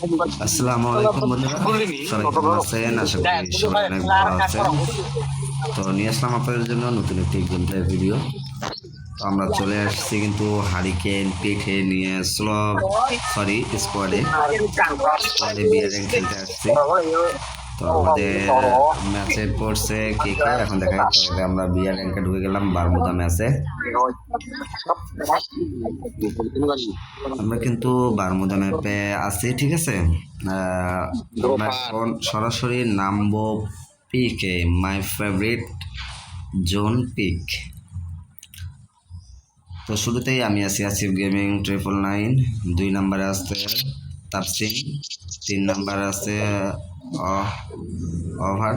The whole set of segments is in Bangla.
আসসালামু আলাইকুম বন্ধুরা, সবাই কেমন আছেন? আশা করি সবাই অনেক ভালো আছেন। তো নিয়ে আসলাম আপনাদের জন্য নতুন একটি গেম প্লে ভিডিও। তো আমরা চলে আসছি কিন্তু হারিকেন পিঠে নিয়ে স্কোয়াডে বিয়ার র্যাঙ্ক খেলতে আসছি। তো আমাদের ম্যাচে পড়ছে কে কে এখন দেখা যাচ্ছে। আমরা বিয়ার র্যাঙ্কে ঢুকে গেলাম বারমুদা ম্যাচে। আমরা কিন্তু বারমুদা ম্যাপে আছি, ঠিক আছে। আমরা এখন সরাসরি নামবো পিকে, মাই ফেভারিট জোন পিক। তো শুরুতেই আমি আছি আসিফ গেমিং 999, 2 নম্বরে আছে তাপসিন, 3 নম্বরে আছে ওভার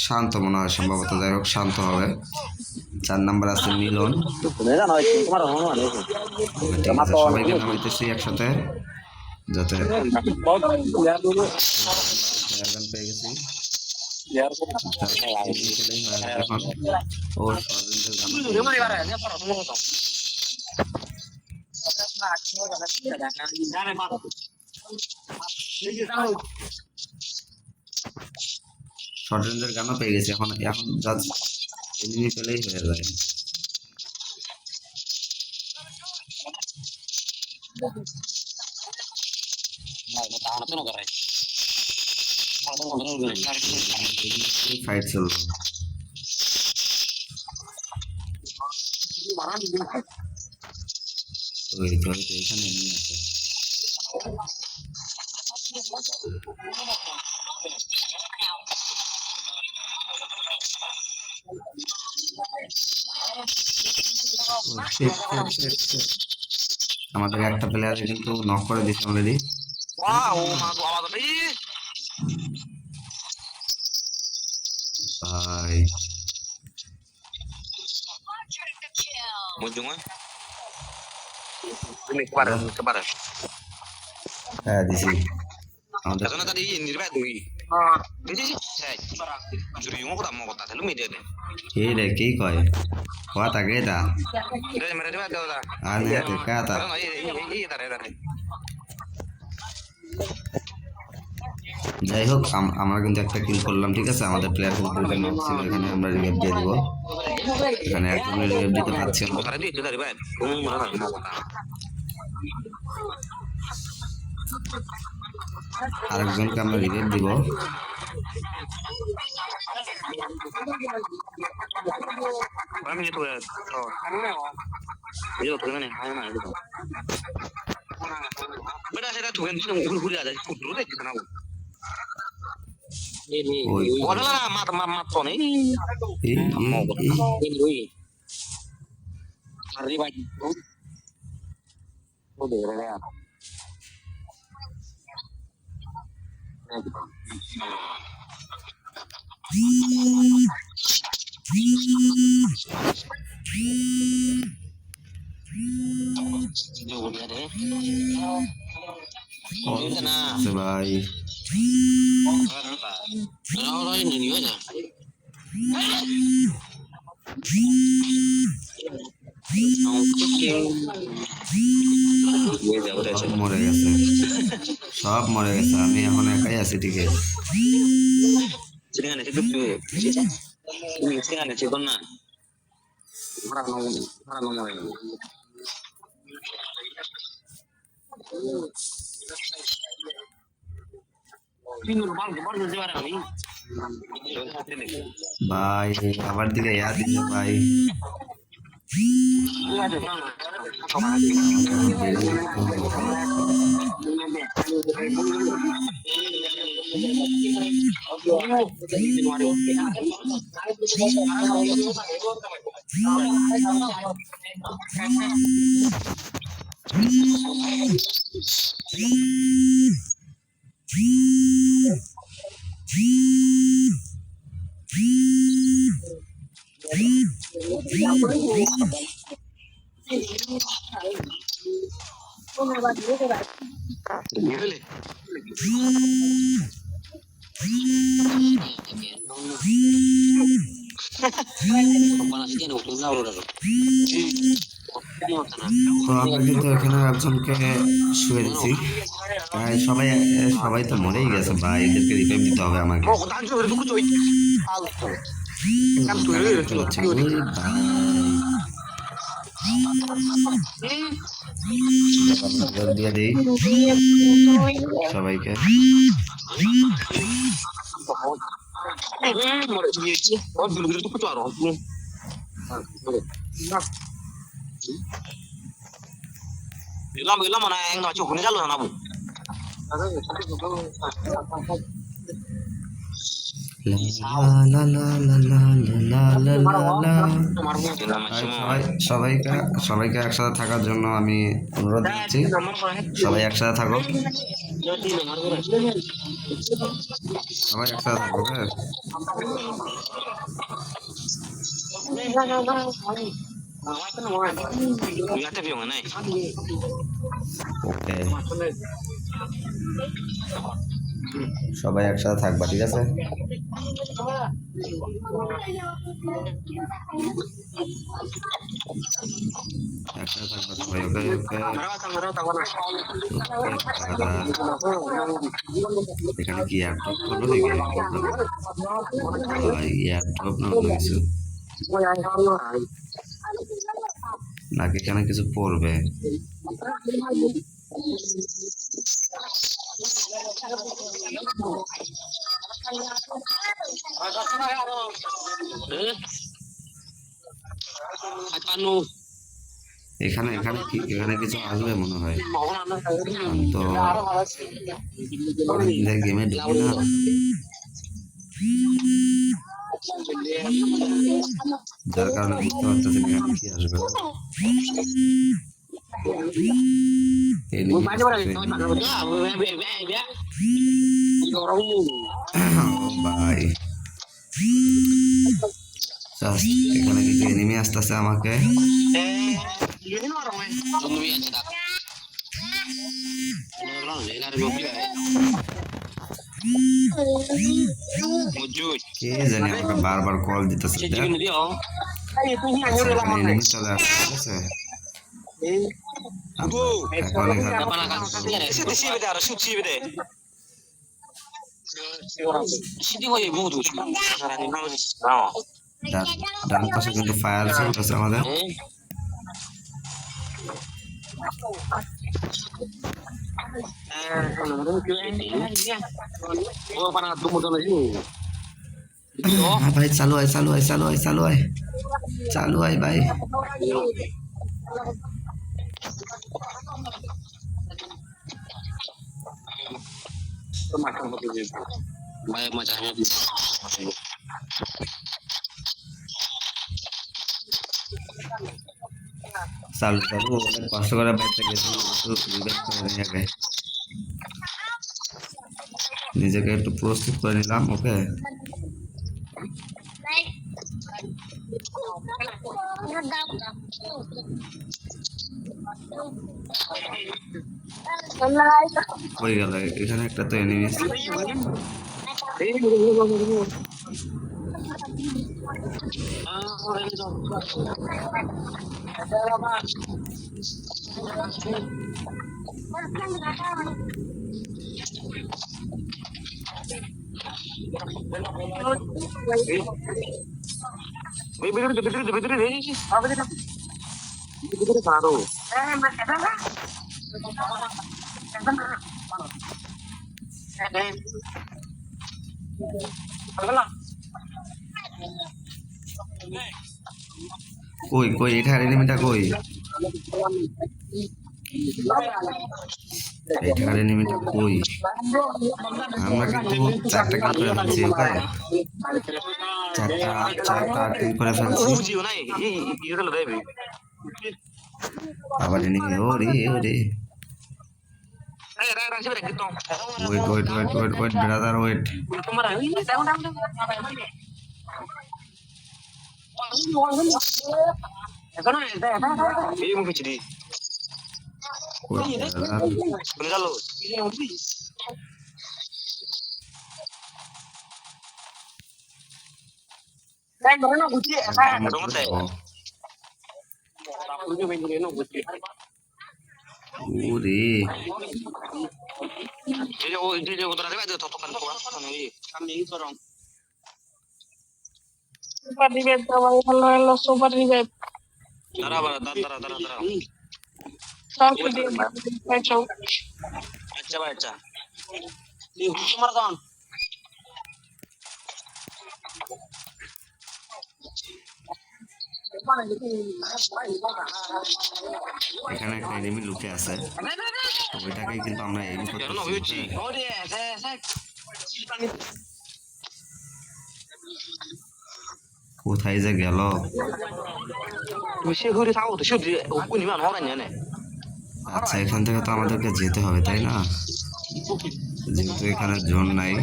শান্ত মনে হয়, সম্ভবত, যাই হোক শান্ত হবে। 4 নম্বর আছে মিলন। ঠিক আছে, সবাইকে নামাইতেছি একসাথে যাতে পেয়ে গেছি। এখন ও শর্ট রেঞ্জের গানও পেয়ে গেছি। এখন এখন জাস্ট এনিমি পেলেই হয়ে যায়। ফাইট চলবে। ওই তো এখানে এনিমি আছে। আমাদের একটা প্লেয়ার কিন্তু নক করে দিচ্ছে অলরেডি। ভাই হ্যাঁ দিছি। আমাদের এই রে কি কয় কথা কেটা আনে কাটা। যাই হোক আমরা কিন্তু একটা কিল করলাম, ঠিক আছে। আমাদের প্লেয়ার কিন্তু নক ছিল। এখানে আমরা রিভাইভ দিয়ে দিব। এখানে একজন রিভাইভ দিতে পারছি না। আরেকজনকে আমরা রিভাইভ দিব। ভাই মরে গেছে, সব মরে গেছে। আমি এখন একাই আছি, ঠিক আছে। ভাই আমার দিকে ইয়া দিছে ভাই। তো আমরা কিন্তু এখানে একজনকে শুয়ে দিছি। তো ভাই সবাই সবাই তো মরেই গেছে ভাই, এদেরকে রিভাইভ দিতে হবে আমাকে। দিয়ে দিই সবাইকে। Gila mana yang nak cukup ni jalan nak bu. সবাইকে একসাথে থাকার জন্য আমি অনুরোধ দিচ্ছি, সবাই একসাথে থাকো, সবাই একসাথে থাকো। ওকে, সবাই একসাথে থাকবা, ঠিক আছে? একসাথে থাকবা সবাই, ওকে ওকে। এখানে কি এয়ারড্রপ করবো নাকি? এয়ারড্রপ না অন্য কিছু নাকি এখানে কিছু পড়বে? এখানে এখানে কি এখানে কিছু আসবে মনে হয়, তো গেমে ঢুকি না, যার কারণে বুঝতে পারতেছি না এখানে কি আসবে। ভাই এখানে কিছু এনিমি আসতেছে আমাকে। কে জানি আমাকে বারবার কল দিতেছে, এনিমি চলে আসছে, ঠিক আছে? ডান পাশে কিন্তু ফায়ার চলতেছে আমাদের। ভাই চালু হয় চালু হয় চালু হয় চালু হয় চালু হয় ভাই। চালু চালু অনেক কষ্ট করে বাইরে গেছি, নিজেকে একটু প্রস্তুত করে নিলাম। ওকে, হয়ে গেল। এখানে একটা তো এনিমি কই কই এটার এনিমিটা কই? এটার এনিমিটা কই? আমরা কিন্তু চারটা কিল করে ফেলছি। ওকে, চারটা কিল করে ফেলছি। আবার এনিমি, ওরে ওরে, wait wait wait wait wait brother wait. ওরে Jadi udah ada tuh tokan tuh ini kami dorong. Super revive daw. Hello, super revive. Tara ba, tara. Start video. Show. Acha. Ini kumar kawan. এখানে একটা এনিমি লুকে আছে, তো ওইটাকেই কিন্তু আমরা এম Ya no, করতেছি। Yuji. Oh dia, saya. কোথায় যে গেল? Mesti huri tahu tuh, sih di ini mana orangnya nih. আচ্ছা, এখান থেকে তো আমাদেরকে যেতে হবে তাই না? যেহেতু এখানে জোন নাই,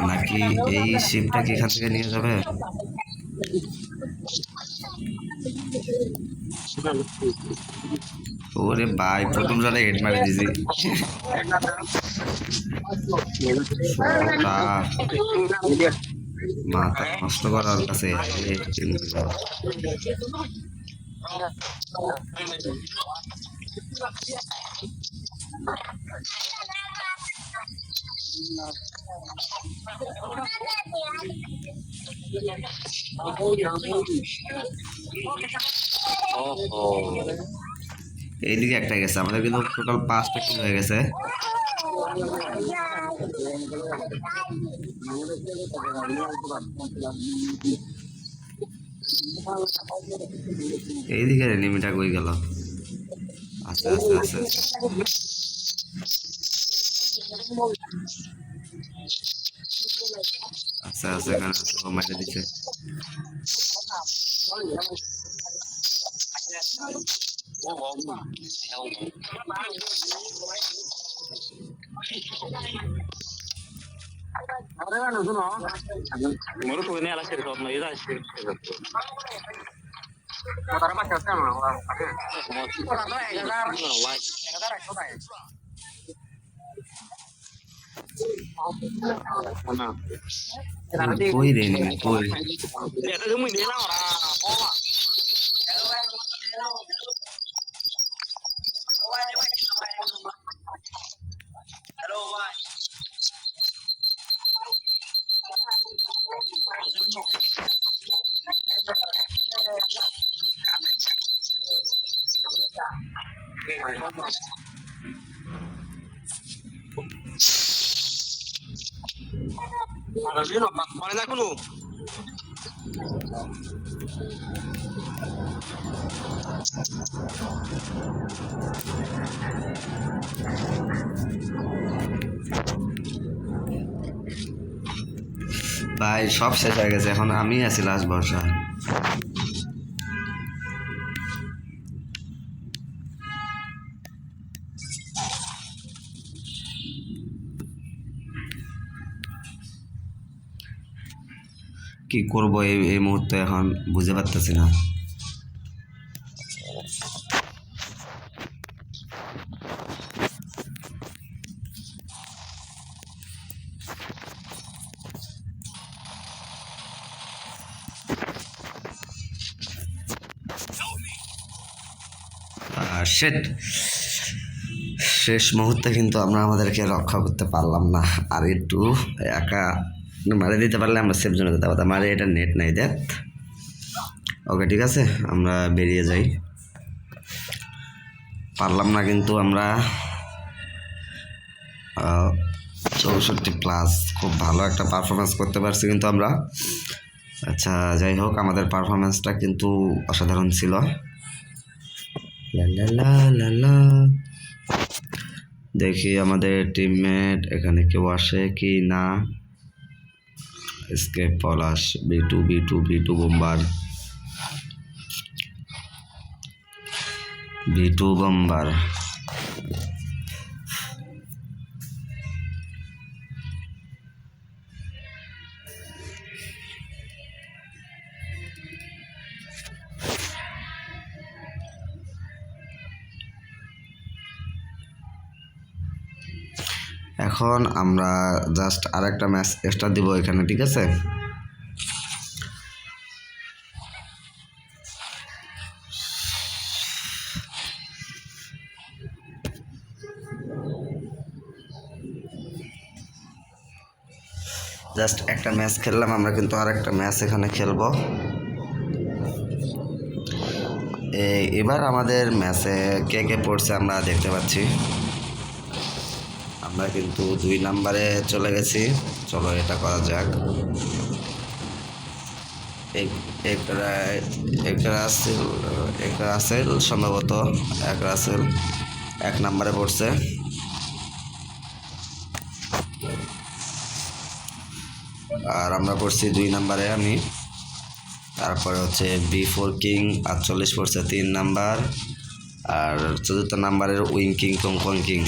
নাকি এই শিপটা কি এখান থেকে নিয়ে যাবে? ওরে ভাই, প্রথম জায়গায় হেড মারি দিছি। মাথা নষ্ট করার কাছে এইদিকে একটা গেছে, আমাদের কিন্তু টোটাল 5টা কিল হয়ে গেছে। এইদিকে এনিমিটা কই গেল? আচ্ছা এখানে মাইরে দিচ্ছে। Menurut gue ini alas cerita orang itu sih. কই রে এনিমি কই? Ya itu mungkin dia orang. Hello, bye. Mana aku lu? ভাই সব শেষ হয়ে গেছে, এখন আমি আছি লাস্ট ভরসা। কি করব এই মুহূর্তে এখন বুঝতে পারতেছি না। শিট, শেষ মুহূর্তে কিন্তু আমরা আমাদেরকে রক্ষা করতে পারলাম না। আর একটু একা মারে দিতে পারলে আমরা সেফ জোনে যেতে পারতাম। মারে এটা নেট নাই দেখ। ওকে ঠিক আছে, আমরা বেরিয়ে যাই। পারলাম না কিন্তু আমরা 64+, খুব ভালো একটা পারফরমেন্স করতে পারছি কিন্তু আমরা। আচ্ছা যাই হোক, আমাদের পারফরমেন্সটা কিন্তু অসাধারণ ছিল। দেখি আমাদের টিমমেট এখানে কেউ আসে কি না। এসকেপ পলাশ, B2 বোম্বার, B2 বোম্বার। এখন আমরা জাস্ট আরেকটা ম্যাচ এক্সট্রা দিব এখানে, ঠিক আছে? জাস্ট একটা ম্যাচ খেললাম, আমরা কিন্তু আর একটা ম্যাচ এখানে খেলবো। এবার আমাদের ম্যাচে কে কে পড়ছে আমরা দেখতে পাচ্ছি। আমরা কিন্তু 2 নম্বরে চলে গেছি। চলো এটা করা যাক। এক রাসেল সম্ভবত, এক রাসেল 1 নম্বরে পড়ছে। আর আমরা পড়ছি 2 নম্বরে আমি। তারপরে হচ্ছে B4 কিং 48 পড়ছে 3 নাম্বার। আর 4র্থ নাম্বারের উইং কিং কং কিং।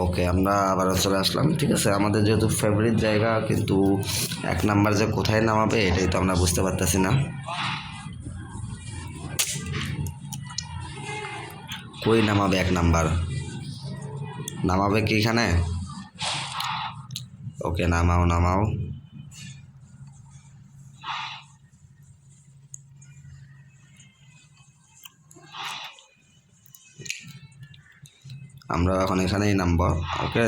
ওকে, আমরা আবারও চলে আসলাম। ঠিক আছে, আমাদের যেহেতু ফেভারিট জায়গা, কিন্তু 1 নাম্বার যে কোথায় নামাবে এটাই তো আমরা বুঝতে পারতেছি না। কই নামাবে 1 নাম্বার? নামাবে কি এখানে? ওকে, নামাও নামাও। আমরা এখন এখানেই নামবো। ওকে,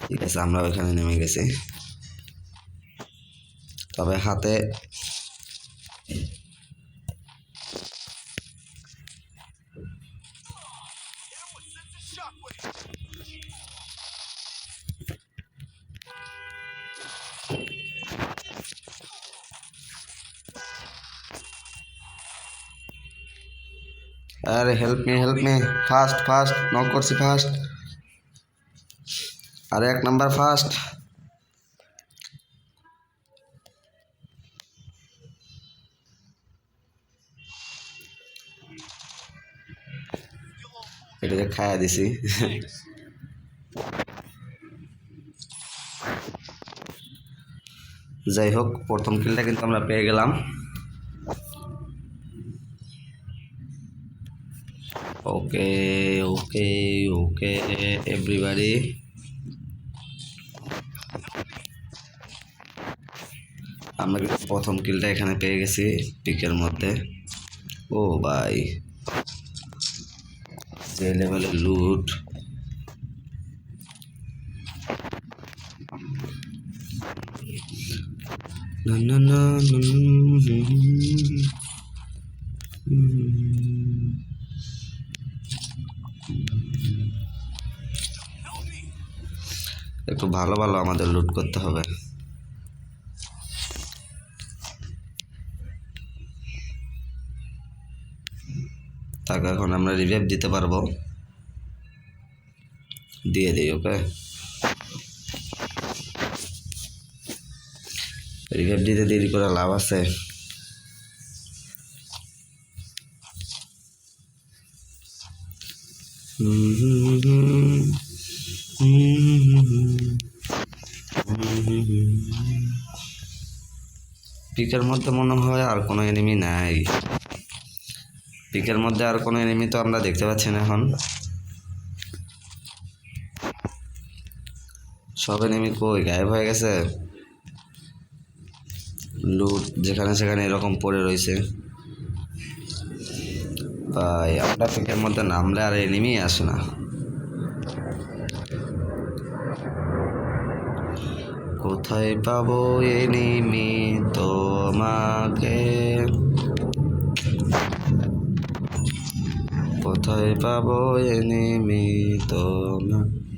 ঠিক আছে, আমরা ওইখানে নেমে গেছি। তবে হাতে আরে help me fast fast knock করছি ফাস্ট। আরে 1 নাম্বার ফাস্ট। এটাকে খায়া দিছি। যাই হোক, প্রথম কিলটা কিন্তু আমরা পেয়ে গেলাম। ওকে ওকে ওকে এভরিবডি, আমরা কিন্তু প্রথম কিলটা এখানে পেয়ে গেছি পিকের মধ্যে। ও ভাই, যে লেভেলের লুট! না না না একটু ভালো ভালো আমাদের লুট করতে হবে। তাকে এখন আমরা রিভাইভ দিতে পারবো, দিয়ে দিই। ওকে, রিভাইভ দিতে দেরি করে লাভ আছে? পিকের মধ্যে মনে হয় আর কোনো এনিমি নাই। পিকের মধ্যে আর কোনো এনিমি তো আমরা দেখতে পাচ্ছি না এখন। সব এনিমি কই, গায়েব হয়ে গেছে? লুট যেখানে সেখানে এরকম পড়ে রয়েছে। ভাই, আমরা পিকের মধ্যে নামলে আর এনিমি আসে না। কোথায় পাবো এনিমি তোমাকে, কোথায় পাবো এনিমি তোমাকে?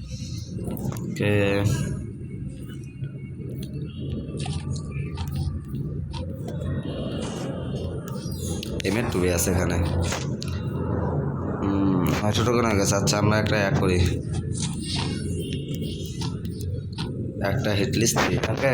এমের টুবে আছে এখানে। ছোটো করে গেছে। আচ্ছা, আমরা একটা করি, একটা হিটলিস্ট দিই। ওকে,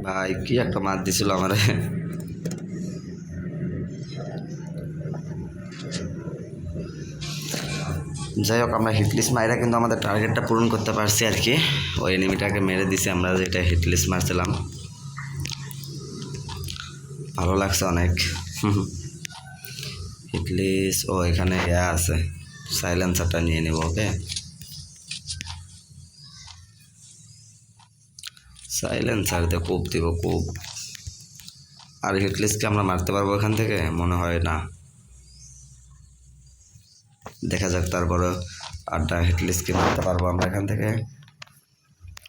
ভাই কি একটা মার দিছিল আমারে। যাই হোক আমরা হিটলিস্ট মাইরা কিন্তু আমাদের টার্গেটটা পূরণ করতে পারছি আর কি। ওই এনিমিটাকে মেরে দিছি আমরা, যেটা হিটলিস্ট মারছিলাম। ভালো লাগছে অনেক। হিটলিস্ট ও এখানে ইয়া আছে, সাইলেন্সারটা নিয়ে নেব। ওকে, সাইলেন্সার দিয়ে কোপ দিব, কোপ। আর হিটলিস্টকে আমরা মারতে পারবো এখান থেকে? মনে হয় না, দেখা যাক। তারপরে আরটা হিটলিস্টকে মারতে পারবো আমরা এখান থেকে।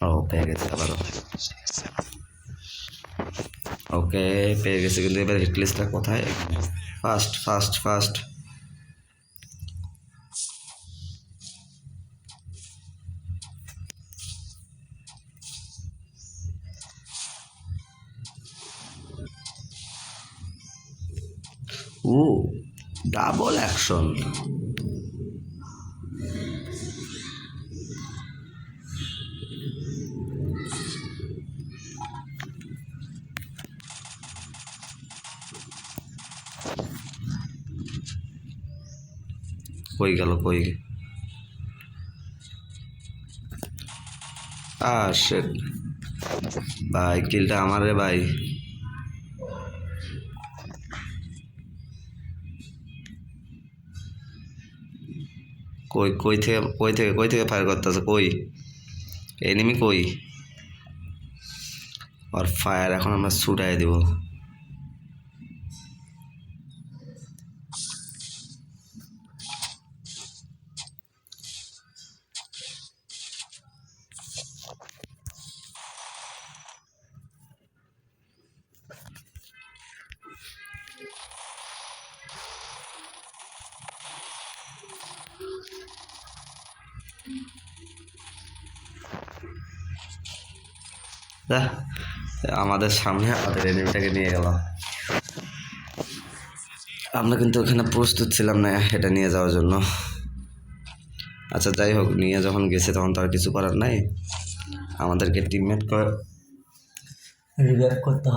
ও পেয়ে গেছে আবারও। ওকে পেয়ে গেছে, কিন্তু এবার হিটলিস্টটা কোথায়? Fast fast fast. ও ডাবল অ্যাকশন। কই গেল, কই? শিট ভাই, কিলটা আমার রে ভাই। কই কই থেকে কই থেকে ফায়ার করতেছে? কই এনিমি? কই আর ফায়ার? এখন আমরা ছুটাই দিব। আমাদের সামনে আমাদের এনিমিটাকে নিয়ে গেল। আমরা কিন্তু ওখানে প্রস্তুত ছিলাম না এটা নিয়ে যাওয়ার জন্য। আচ্ছা যাই হোক, নিয়ে যখন গেছে তখন তো আর কিছু করার নাই। আমাদেরকে টিমমেট রিভাইভ করতে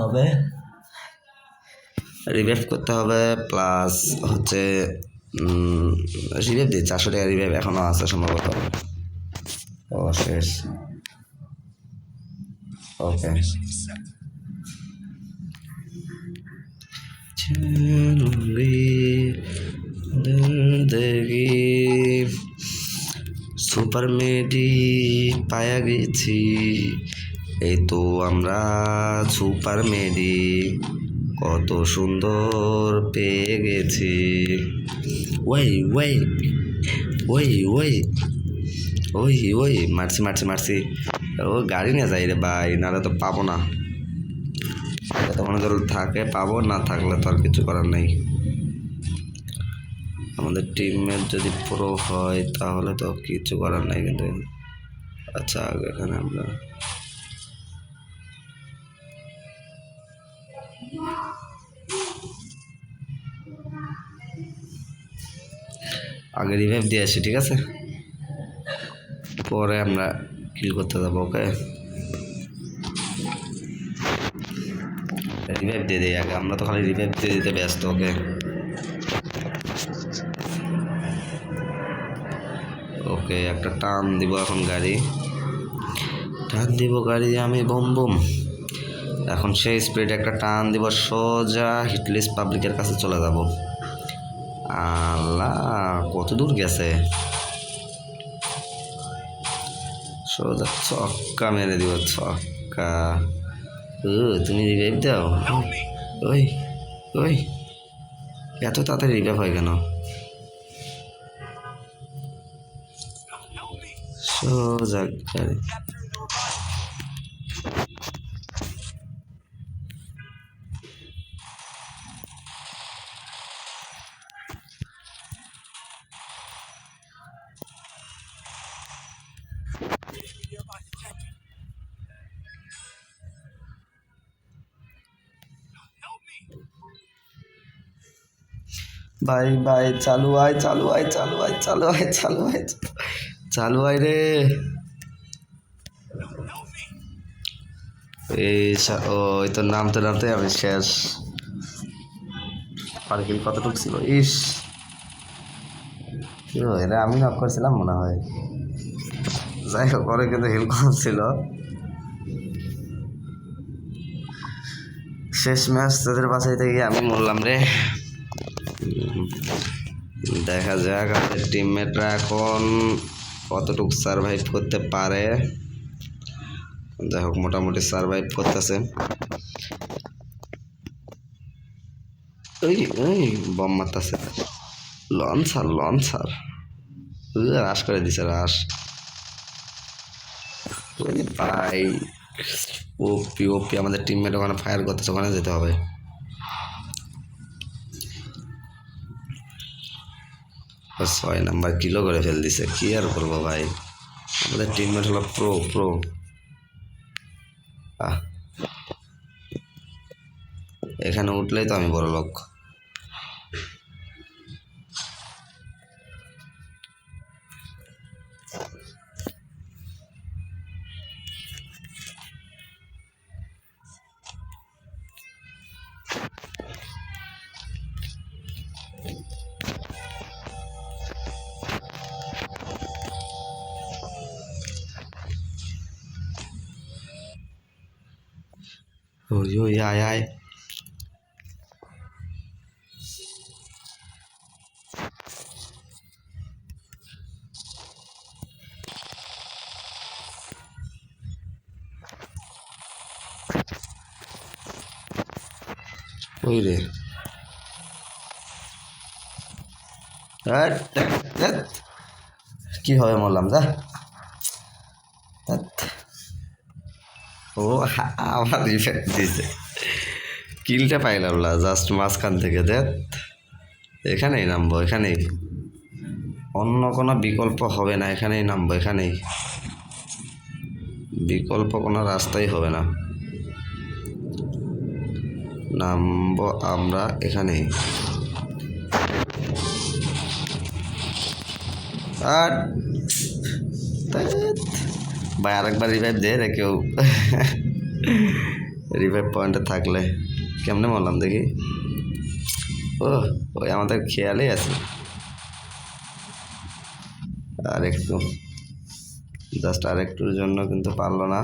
হবে, প্লাস হচ্ছে রিভাইভ দিই। 400 টাকা রিভাইভ এখনও আছে সম্ভবত। ও শেষ। ওকে, সুপার মেডি পায়া গেছি। এই তো আমরা সুপার মেডি, কত সুন্দর পেয়ে গেছি। ওই ওই ওই ওই ওই ওই মারছি মারছি মারছি। ও গাড়ি নিয়ে যাই রে ভাই, নাহলে তো পাবো না। তখন যদি থাকে পাবো, না থাকলে তো আর কিছু করার নেই। আমাদের টিমমেট যদি প্রো হয় তাহলে তো কিছু করার নাই। কিন্তু আচ্ছা এখানে আমরা আগে রিভাইভ দিয়ে আসি, ঠিক আছে? পরে আমরা কিল করতে যাবো। ওকে, রিভাইভ দিয়ে দিই আগে, আমরা তো খালি রিভাইভ দিয়ে দিতে ব্যস্ত। ওকে ওকে, একটা টান দিব এখন, গাড়ি টান দিব, গাড়ি আমি বম বম। এখন সেই স্পিডে একটা টান দিব, সোজা হিটলিস্ট পাবলিকের কাছে চলে যাব। আল্লাহ কত দূর গেছে, সোজা ছক্কা মেরে দিব, ছক্কা। তুমি রিভাইভ দাও। ওই ওই এত তাড়াতাড়ি রিভাইভ হয় কেন? সোজা গাড়ি। ভাই ভাই চালু আয়, চালু আয়, চালু আয়, চালু আয়, চালু আয়, চালু আয় রে। ওই তো নামতে নামতে আমি শেষ। পার্কিং কতটুকু ছিল? ইস, এটা আমি নক করছিলাম মনে হয়। যাই হোক, পরে কিন্তু হিল কম ছিল। শেষ ম্যাচ তাদের বাঁচাইতে গিয়ে আমি মরলাম রে। দেখা যাক আমাদের টিমমেটরা এখন কতটুকু সার্ভাইভ করতে পারে। যাই হোক, মোটামুটি সার্ভাইভ করতেছে। ওই ওই বম মারতেছে, লঞ্চার রাশ করে দিছে, রাশ ভাই। ওপি ওপি, আমাদের টিমমেট ওখানে ফায়ার করতেছে, ওখানে যেতে হবে। ও 6 নাম্বার কিলো করে ফেল দিছে, কি আর করবো ভাই, আমাদের টিমমেট হলো প্রো। এখানে উঠলেই তো আমি বড় লোক। ওই আয় আয়। ওই রে, কি হবে মরলাম যা। ও আমার ইফেক্ট দিছে, কিলটা পাইলাম না জাস্ট মাঝখান থেকে। এখানেই নামবো, এখানেই, অন্য কোনো বিকল্প হবে না, এখানেই নামবো, এখানেই, বিকল্প কোনো রাস্তাই হবে না, নামবো আমরা এখানেই। আর ভাই আরেকবার রিভাইভ দে রে কেউ, রিভাইভ পয়েন্টে থাকলে। কেমনে বললাম দেখি। ওই আমাদের খেয়ালই আছে। আর একটু, জাস্ট আরেকটুর জন্য কিন্তু পারলো না।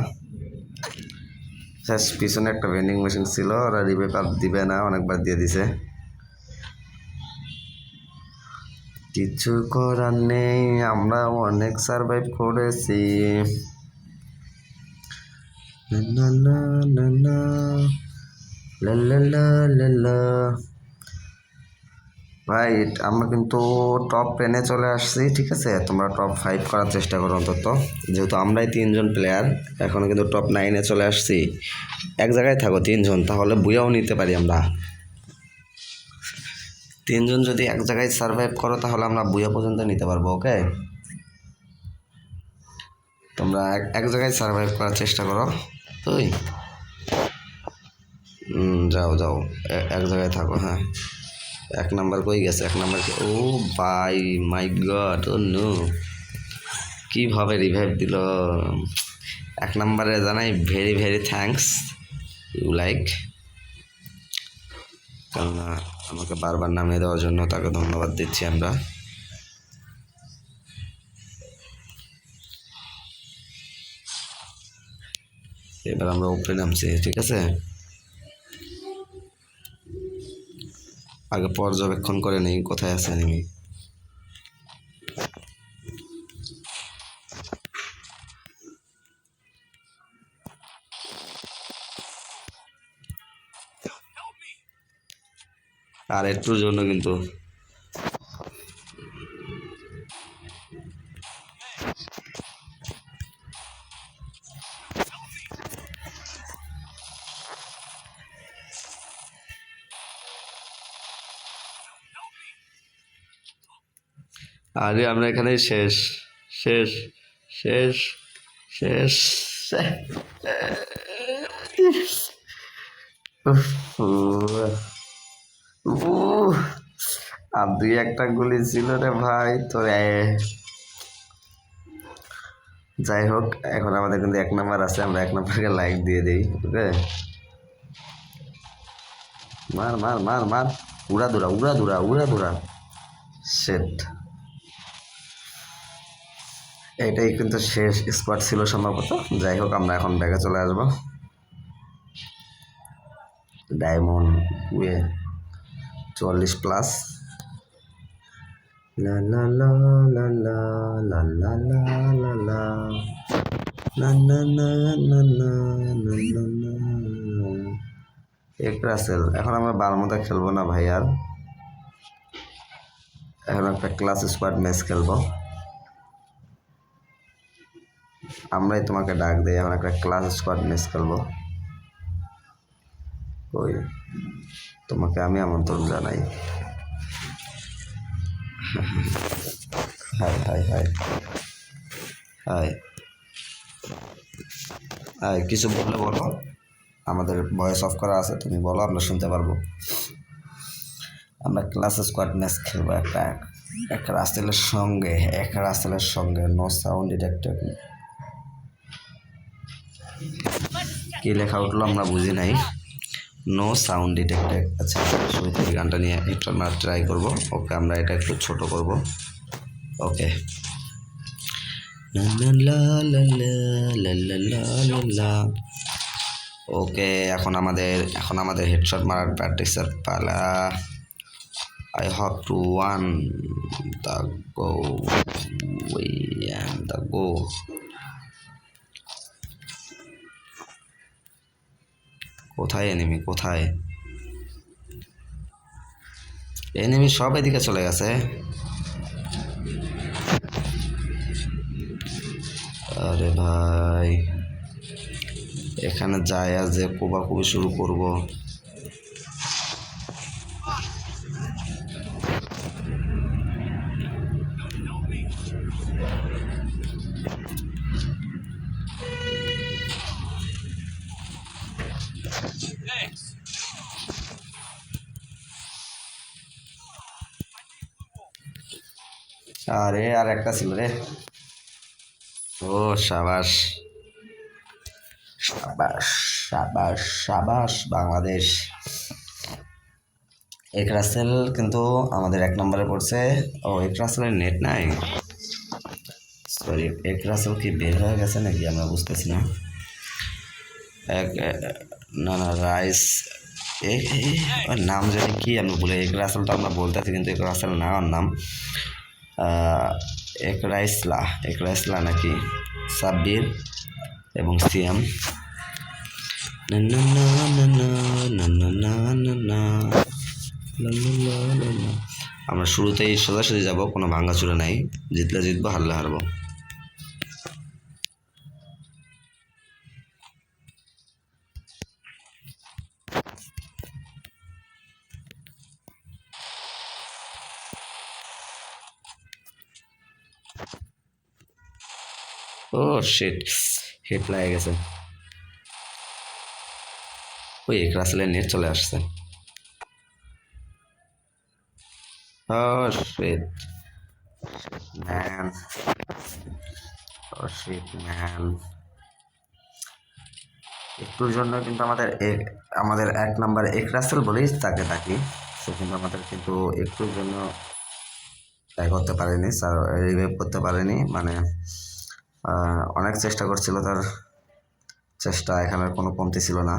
পিছনে একটা ভেন্ডিং মেশিন ছিল, ওরা রিভাইভ আর দিবে না, অনেকবার দিয়ে দিছে। কিছু করার নেই, আমরা অনেক সার্ভাইভ করেছি। ভাই আমরা কিন্তু টপ 10-এ চলে আসছি, ঠিক আছে? তোমরা টপ 5 করার চেষ্টা করো অন্তত, যেহেতু আমরাই 3 জন প্লেয়ার, এখনো কিন্তু টপ 9-এ চলে আসছি। এক জায়গায় থাকো 3 জন, তাহলে বুয়াও নিতে পারি আমরা। 3 জন যদি এক জায়গায় সার্ভাইভ করো, তাহলে আমরা বুয়া পর্যন্ত নিতে পারবো। ওকে, তোমরা এক জায়গায় সার্ভাইভ করার চেষ্টা করো। তুই যাও যাও, এক জায়গায় থাকো। হ্যাঁ, 1 নাম্বার কই গেছে? 1 number, oh by my god, oh no, কীভাবে রিভাইভ দিল। 1 নাম্বারে জানাই very very thanks, you like, কেননা আমাকে বারবার নামিয়ে দেওয়ার জন্য তাকে ধন্যবাদ দিচ্ছি আমরা। এবার আমরা উপরে নামছি, ঠিক আছে? আগে পর্যবেক্ষণ করে নেই কোথায় আছে এনিমি। আর একটুর জন্য কিন্তু আরে আমরা এখানে শেষ শেষ শেষ শেষ। আর 2-1টা গুলি ছিল রে ভাই, তো যাই হোক, এখন আমাদের কিন্তু 1 নাম্বার আছে, আমরা 1 নাম্বারকে লাইক দিয়ে দিই। ওকে, মার মার মার মার, উড়া দুরা উড়া দুরা উড়া দুরা। সেট, এটাই কিন্তু শেষ স্কোয়াড ছিল সম্ভবত। যাই হোক, আমরা এখন ব্যাগে চলে আসবো। Diamond way 44+। লা লা লা লা লা লা লা লা লা লা না না না না না না না। এক রাসেল, এখন আমরা বারমুদা খেলবো না ভাই, আর এখন একটা ক্লাস স্কোয়াড ম্যাচ খেলবো। আমরাই তোমাকে ডাক দিই, এখন একটা ক্লাস স্কোয়াড ম্যাচ খেলবো। ওই তোমাকে আমি আমন্ত্রণ জানাই। High high high high high, কিছু বললে বলো, আমাদের ভয়েস অফ করা আছে, তুমি বলো, আমরা শুনতে পারবো। আমরা ক্লাস স্কোয়াড ম্যাচ খেলবো এক রাসেলের সঙ্গে নো সাউন্ড ডিটেক্টেড। কি লেখা উঠলো আমরা বুঝি নাই, নো সাউন্ড ডিটেক্টেড। আচ্ছা, শুরু থেকে গানটা নিয়ে একটু আমরা ট্রাই করবো। ওকে, আমরা এটা একটু ছোট করব। ওকে, ওকে, এখন আমাদের হেডশট মারার প্র্যাকটিসের পালা। I have to win the goal. We and the goal. কোথায় এনিমি, কোথায় এনিমি? সব এদিকে চলে গেছে। আরে ভাই, এখানে যায় আর যে কোবাকুবি শুরু করব। আরে আর একটা ছিল রে। ও সাবাস সাবাস সাবাস সাবাস বাংলাদেশ। এক রাসেল কিন্তু আমাদের 1 নম্বরে পড়ছে। ও, এক রাসেলের নেট নাই, সরি। এক রাসেল কি বের হয়ে গেছে নাকি, আমরা বুঝতেছি না। না না, রাইস, নাম জানি কি আমি বলে, এক রাসেলটা আমরা বলতেছি কিন্তু এক রাসেল না, ওর নাম এক রাইসলা নাকি, সাব্বির এবং সিয়াম। না না না না না না না না না না। আমরা শুরুতেই সোজাসুজি যাব, কোনো ভাঙাচুরা নাই। জিতলে জিতবো, হারলে হারবো। ও শিট, হিট লাগে গেছে। ওই এক রাসেলের নেট চলে আসছে। Oh shit, man. Oh shit, man. একটুর জন্য কিন্তু আমাদের 1 নাম্বার এক রাসেল বলেই তাকে ডাকি, সে কিন্তু আমাদের কিন্তু একটুর জন্য ট্রাই করতে পারেনি, স্যার রিভাইভ করতে পারেনি। মানে অনেক চেষ্টা করছিল, তার চেষ্টা এখানে কোনো কমতি ছিল না।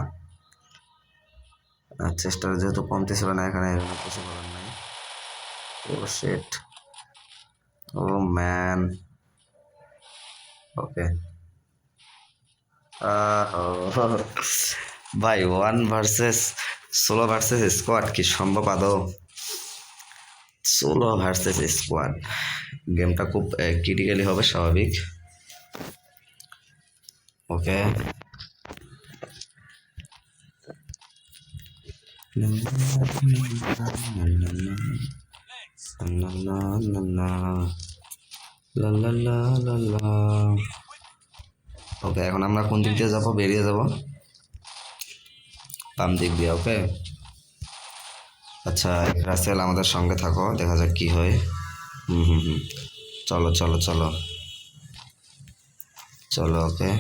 চেষ্টার যেহেতু কমতি ছিল না, এখানে কিছু করার নাই। Oh shit. Oh man. Okay. ভাই, 16 ভার্সেস স্কোয়াড কি সম্ভব আদৌ? 16 ভার্সেস স্কোয়াড, গেমটা খুব ক্রিটিক্যালি হবে, স্বাভাবিক। ওকে, ওকে, এখন আমরা কোন দিক দিয়ে যাবো? বেরিয়ে যাব বাম দিক দিয়ে। ওকে, আচ্ছা, রাসেল আমাদের সঙ্গে থাকো, দেখা যাক কি হয়। চলো চলো চলো। চলো ওকে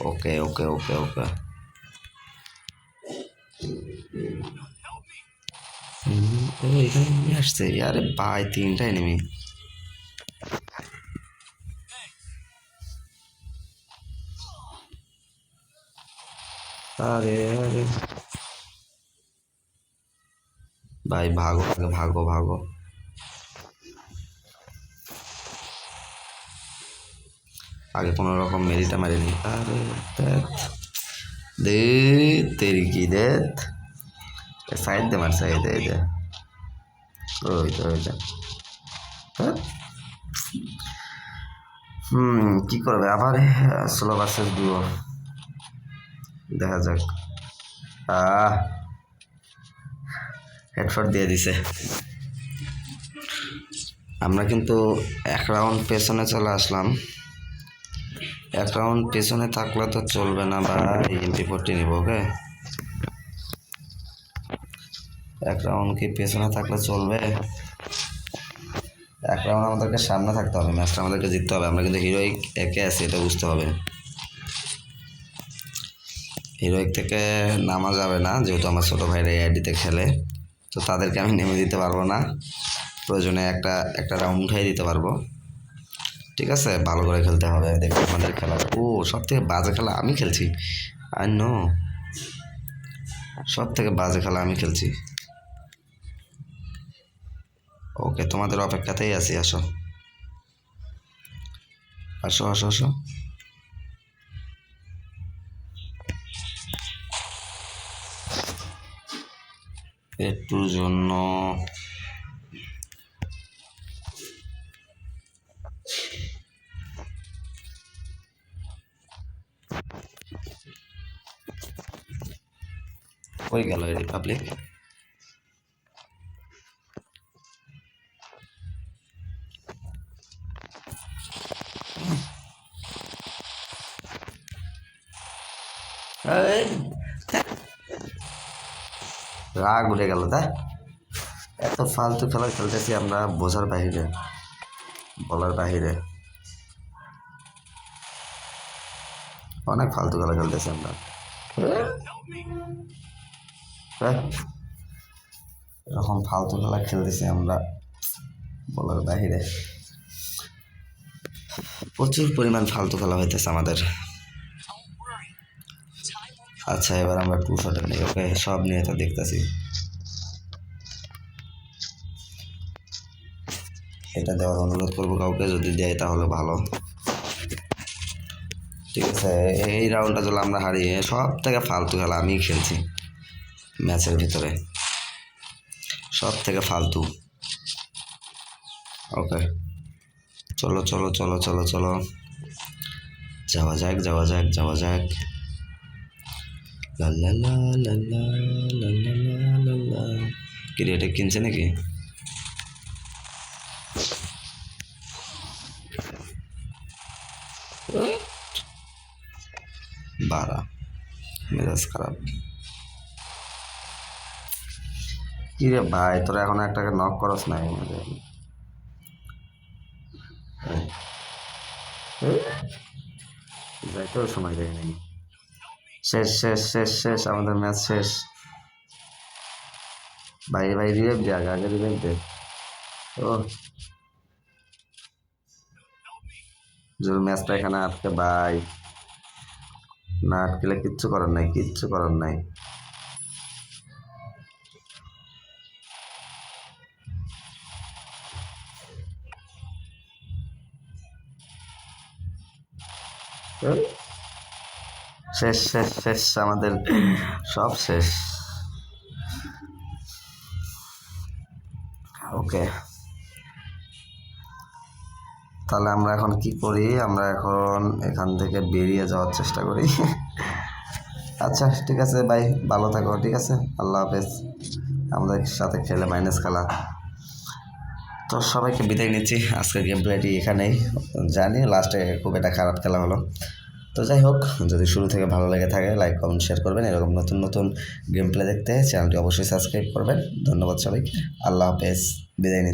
ওকে ওকে ওকে ওকে এখানে নিয়ে আসছে আরে ভাই 3টা এনিমি আরে আরে ভাই ভাগো ভাগো ভাগো আগে কোনো রকম মেরিটা মারিনি আরে দে তেরি কি দে সাইড দে মার সাইড দে ওই তো কি করবে আবার স্লো ভার্সেস ডুও দেখা যাক হেডশট দিয়ে দিছে আমরা কিন্তু 1 রাউন্ড পেছনে চলে আসলাম 1 রাউন্ড পেছনে থাকলে তো চলবে না ভাই MP40 নিব ওকে 1 রাউন্ড কি পেছনে থাকলে চলবে 1 রাউন্ড আমাদেরকে সামনে থাকতে হবে ম্যাচটা আমাদেরকে জিততে হবে আমরা কিন্তু হিরোইক একে আছি এটা বুঝতে হবে হিরোইক থেকে নামা যাবে না যেহেতু আমার ছোটো ভাইরা আইডিতে খেলে তো তাদেরকে আমি নেমে দিতে পারবো না প্রয়োজনে একটা রাউন্ড উঠাই দিতে পারবো ঠিক আছে ভালো করে খেলতে হবে দেখো আমাদের খেলা সব থেকে বাজে খেলা আমি খেলছি আই নো সব থেকে বাজে খেলা আমি খেলছি ওকে তোমাদের অপেক্ষাতেই আছি আসো আসো আসো আসো একটুর জন্য কই গেল রিপাবলিক রাগ উঠে গেল তা এত ফালতু খেলা খেলতেছি আমরা বোঝার বাহিরে বলার বাহিরে অনেক ফালতু খেলা খেলতেছি আমরা এরকম ফালতু খেলা খেলতেছি আমরা বলার বাহিরে প্রচুর পরিমাণ ফালতু খেলা হইতেছে আমাদের আচ্ছা এবার আমরা 2 শটের নিয়ে ওকে সব নিয়ে তো দেখতেছি এটা দেওয়ার অনুরোধ করবো কাউকে যদি দেয় তাহলে ভালো ঠিক আছে এই রাউন্ডটা যদি আমরা হারিয়ে সব থেকে ফালতু খেলা আমি খেলছি ম্যাচের ভিতরে সব থেকে ফালতু ওকে চলো চলো চলো চলো চলো যাওয়া যাক যাওয়া যাক যাওয়া যাক লা লা লা লা লা লা লা লা লা কি রে এটা কিনছে নাকি বারা মেজাজ খারাপ কি রে ভাই তোরা এখন একটাকে নক করস নাই যাইতেও সময় দেয় নাই শেষ শেষ শেষ শেষ আমাদের ম্যাচ শেষ ভাই ভাই রিভাইভ দে আগে রিভাইভ দে ও জোর ম্যাচটা এখানে আটকে ভাই না আটকেলে কিচ্ছু করার নাই কিচ্ছু করার নাই শেষ শেষ শেষ আমাদের সব শেষ ওকে তাহলে আমরা এখন কি করি আমরা এখন এখান থেকে বেরিয়ে যাওয়ার চেষ্টা করি আচ্ছা ঠিক আছে ভাই ভালো থাকো ঠিক আছে আল্লাহ হাফেজ আমাদের সাথে খেলে মাইনাস খেলা তো সবাইকে বিদায় নিচ্ছি আজকের গেম প্লেটি এখানেই জানি লাস্টে খুব একটা খারাপ খেলা হলো তো যাই হোক যদি শুরু থেকে ভালো লেগে থাকে লাইক কমেন্ট শেয়ার করবেন এরকম নতুন নতুন গেম প্লে দেখতে চ্যানেলটি অবশ্যই সাবস্ক্রাইব করবেন ধন্যবাদ সবাইকে আল্লাহ হাফেজ বিদায় নিচ্ছি